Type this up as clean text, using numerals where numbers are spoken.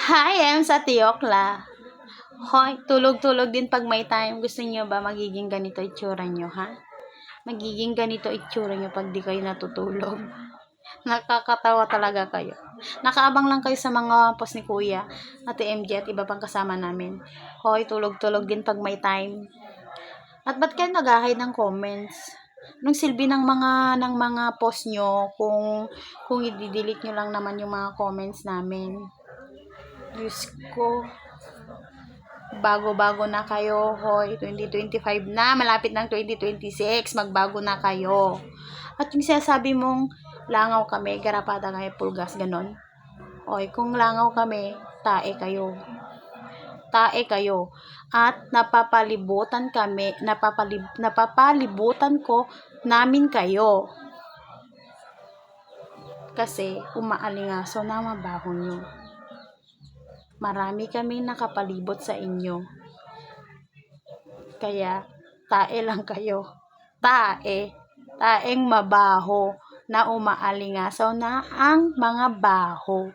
Hi, I'm sa Tiokla. Hoy, tulog-tulog din pag may time. Gusto niyo ba magiging ganito itsura niyo, ha? Magiging ganito itsura niyo pag di kayo natutulog. Nakakatawa talaga kayo. Nakaabang lang kayo sa mga post ni Kuya, Ate MJ at iba pang kasama namin. Hoy, tulog-tulog din pag may time. At ba't kayo nag-hide ng comments? Nung silbi ng mga post nyo kung i-delete nyo lang naman yung mga comments namin. Diyos ko, bago-bago na kayo, hoy, 2025 na, malapit ng 2026, magbago na kayo. At yung sinasabi mong langaw kami, garapada kami, pulgas, ganon. Hoy, kung langaw kami, tae kayo. Tae kayo. At napapalibutan ko namin kayo. Kasi umaalingaso na mabaho nyo. Marami kaming nakapalibot sa inyo. Kaya, tae lang kayo. Tae. Taeng mabaho na umaalingasaw na ang mga baho.